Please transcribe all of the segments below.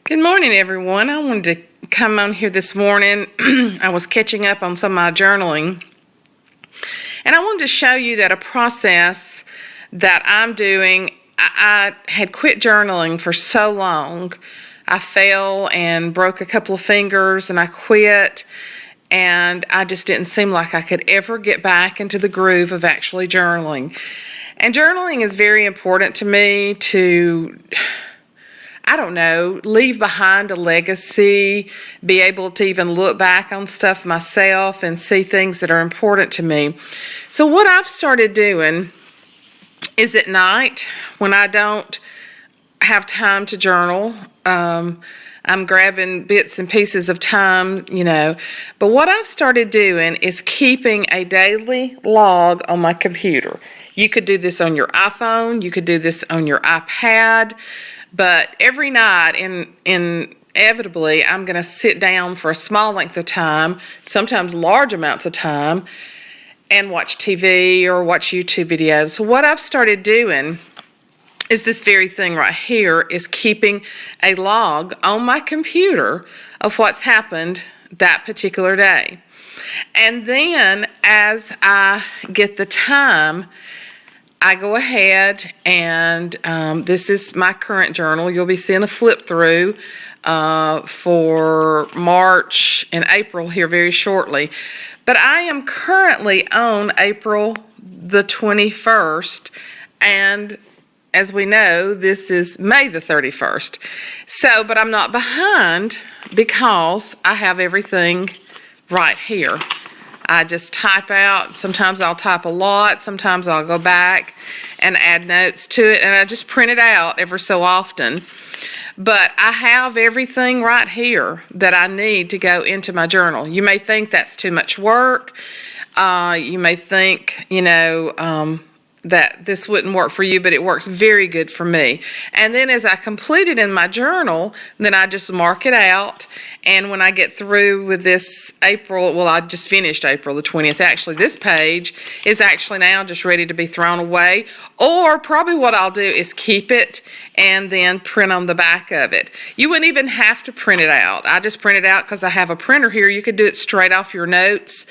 Good morning, everyone. I wanted to come on here this morning. I was catching up on some of my journaling, and I wanted to show you that a process that I'm doing. I had quit journaling for so long. I fell and broke a couple of fingers, and I quit, and I just didn't seem like I could ever get back into the groove of actually journaling. And journaling is very important to me to, leave behind a legacy, be able to even look back on stuff myself and see things that are important to me. So what I've started doing is at night, when I don't have time to journal, I'm grabbing bits and pieces of time, But what I've started doing is keeping a daily log on my computer. You could do this on your iPhone, you could do this on your iPad, but every night, inevitably, I'm going to sit down for a small length of time, sometimes large amounts of time, and watch TV or watch YouTube videos. So what I've started doing is this very thing right here, is keeping a log on my computer of what's happened that particular day. And then as I get the time, I go ahead and this is my current journal. You'll be seeing a flip through for March and April here very shortly. But I am currently on April the 21st, and as we know, this is May the 31st. But I'm not behind because I have everything right here. I just type out. Sometimes I'll type a lot. Sometimes I'll go back and add notes to it, and I just print it out ever so often. But I have everything right here that I need to go into my journal. You may think that's too much work. You may think, that this wouldn't work for you, but it works very good for me. And then as I complete it in my journal, then I just mark it out. And when I get through with this I just finished April the 20th. Actually, this page is actually now just ready to be thrown away. Or probably what I'll do is keep it and then print on the back of it. You wouldn't even have to print it out. I just print it out because I have a printer here. You could do it straight off your notes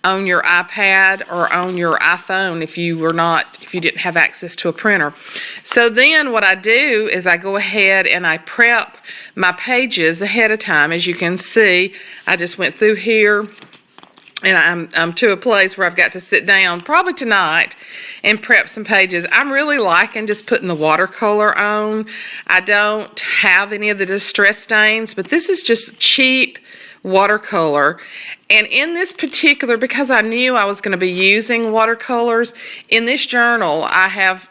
on your iPad or on your iPhone if you didn't have access to a printer. So then what I do is I go ahead and I prep my pages ahead of time. As you can see, I just went through here, and I'm to a place where I've got to sit down probably tonight and prep some pages. I'm really liking just putting the watercolor on. I don't have any of the distress stains, but this is just cheap watercolor. And in this particular, because I knew I was going to be using watercolors, in this journal I have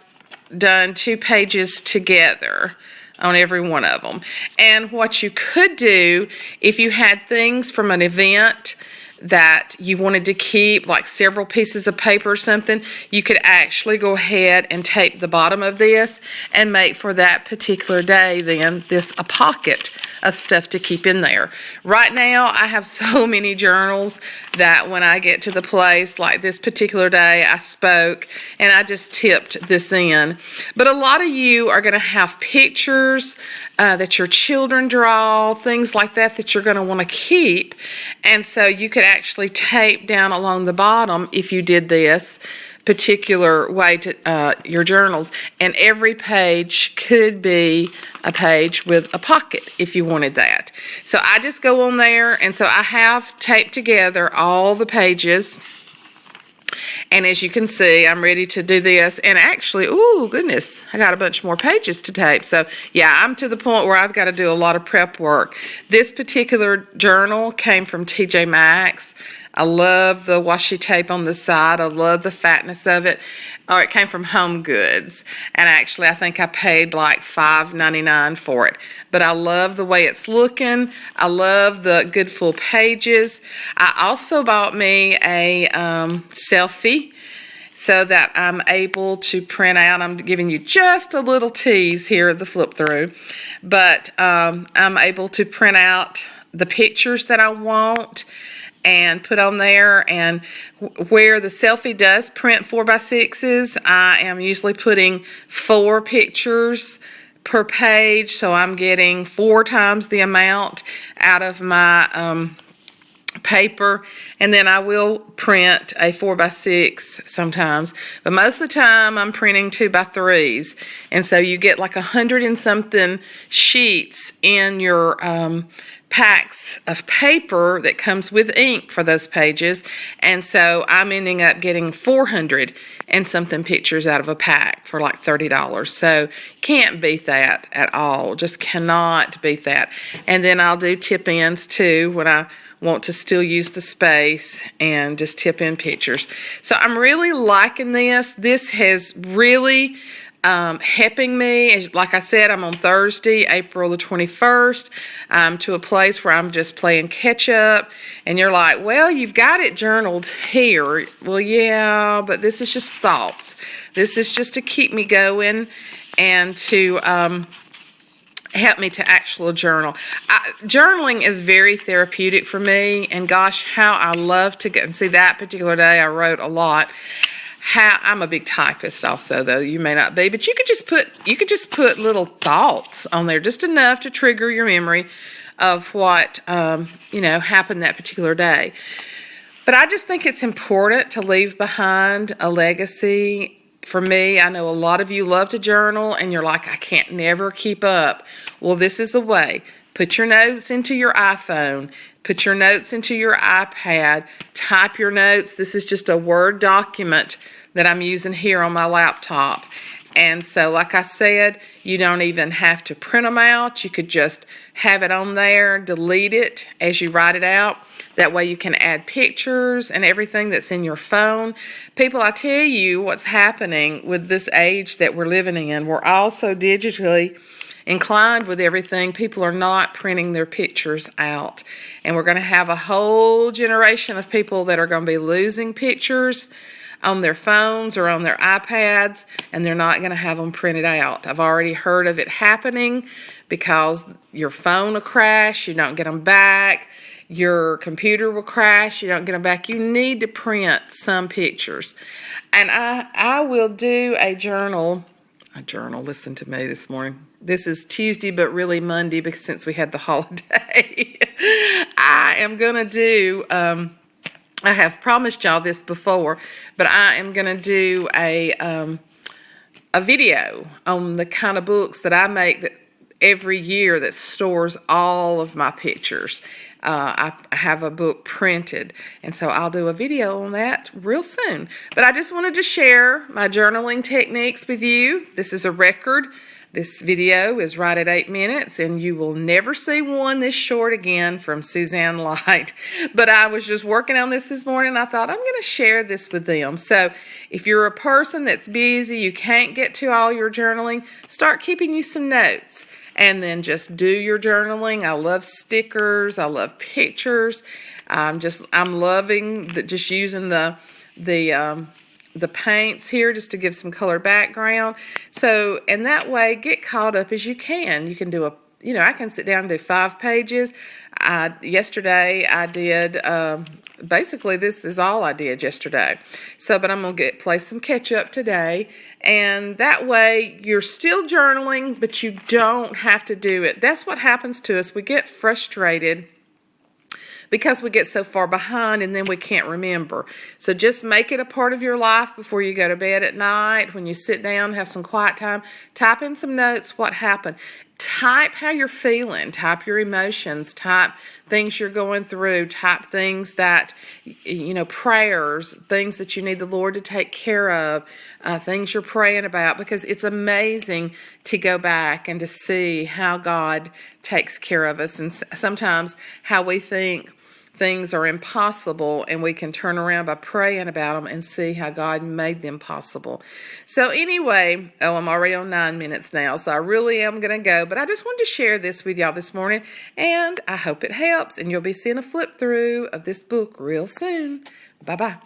done 2 pages together on every one of them. And what you could do, if you had things from an event that you wanted to keep, like several pieces of paper or something, you could actually go ahead and tape the bottom of this and make for that particular day then a pocket of stuff to keep in there. Right now I have so many journals that when I get to the place, like this particular day I spoke and I just tipped this in. But a lot of you are going to have pictures that your children draw, things like that you're going to want to keep, and so you could actually tape down along the bottom if you did this particular way to your journals, and every page could be a page with a pocket if you wanted that. So I just go on there, and so I have taped together all the pages, and as you can see, I'm ready to do this. And actually, oh goodness, I got a bunch more pages to tape. So yeah, I'm to the point where I've got to do a lot of prep work. This particular journal came from TJ Maxx. I love the washi tape on the side. I love the fatness of it. Oh, it came from Home Goods, and actually I think I paid like $5.99 for it. But I love the way it's looking. I love the good full pages. I also bought me a selfie so that I'm able to print out. I'm giving you just a little tease here of the flip through, but I'm able to print out the pictures that I want and put on there. And where the selfie does print 4x6s, I am usually putting 4 pictures per page, so I'm getting 4 times the amount out of my paper. And then I will print a 4x6 sometimes, but most of the time I'm printing 2x3s, and so you get like 100 and something sheets in your packs of paper that comes with ink for those pages, and so I'm ending up getting 400 and something pictures out of a pack for like $30. So can't beat that at all. Just cannot beat that. And then I'll do tip ins too when I want to still use the space and just tip in pictures. So I'm really liking this. This has really helping me. Like I said, I'm on Thursday, April the 21st, to a place where I'm just playing catch up. And you're like, well, you've got it journaled here. Well, yeah, but this is just thoughts. This is just to keep me going and to help me to actual journal. Journaling is very therapeutic for me, and gosh, how I love to get and see that particular day I wrote a lot. I'm a big typist also, though you may not be, but you could just put little thoughts on there, just enough to trigger your memory of what happened that particular day. But I just think it's important to leave behind a legacy. For me, I know a lot of you love to journal and you're like, I can't never keep up. Well, this is a way. Put your notes into your iPhone. Put your notes into your iPad. Type your notes. This is just a Word document that I'm using here on my laptop. And so, like I said, you don't even have to print them out. You could just have it on there, delete it as you write it out. That way you can add pictures and everything that's in your phone. People, I tell you what's happening with this age that we're living in. We're all so digitally inclined with everything. People are not printing their pictures out. And we're going to have a whole generation of people that are going to be losing pictures on their phones or on their iPads, and they're not going to have them printed out. I've already heard of it happening because your phone will crash, you don't get them back. Your computer will crash, you don't get them back. You need to print some pictures. And I will do a journal, listen to me this morning. This is Tuesday, but really Monday, because since we had the holiday. I am going to do, I have promised y'all this before, but I am going to do a video on the kind of books that I make that every year that stores all of my pictures. I have a book printed, and so I'll do a video on that real soon. But I just wanted to share my journaling techniques with you. This is a record. This video is right at 8 minutes, and you will never see one this short again from Suzanne Light. But I was just working on this morning, and I thought I'm going to share this with them. So if you're a person that's busy, you can't get to all your journaling, start keeping you some notes. And then just do your journaling. I love stickers. I love pictures. I'm loving just using the paints here just to give some color background. So, and that way, get caught up as you can. You can do I can sit down and do 5 pages. Yesterday I did, basically this is all I did yesterday. So, but I'm going to play some catch up today. And that way you're still journaling, but you don't have to do it. That's what happens to us. We get frustrated because we get so far behind and then we can't remember. So just make it a part of your life before you go to bed at night. When you sit down, have some quiet time, type in some notes, what happened. Type how you're feeling, type your emotions, type things you're going through, type things that, prayers, things that you need the Lord to take care of, things you're praying about, because it's amazing to go back and to see how God takes care of us, and sometimes how we think things are impossible, and we can turn around by praying about them and see how God made them possible. So anyway, I'm already on 9 minutes now, so I really am going to go, but I just wanted to share this with y'all this morning, and I hope it helps, and you'll be seeing a flip through of this book real soon. Bye-bye.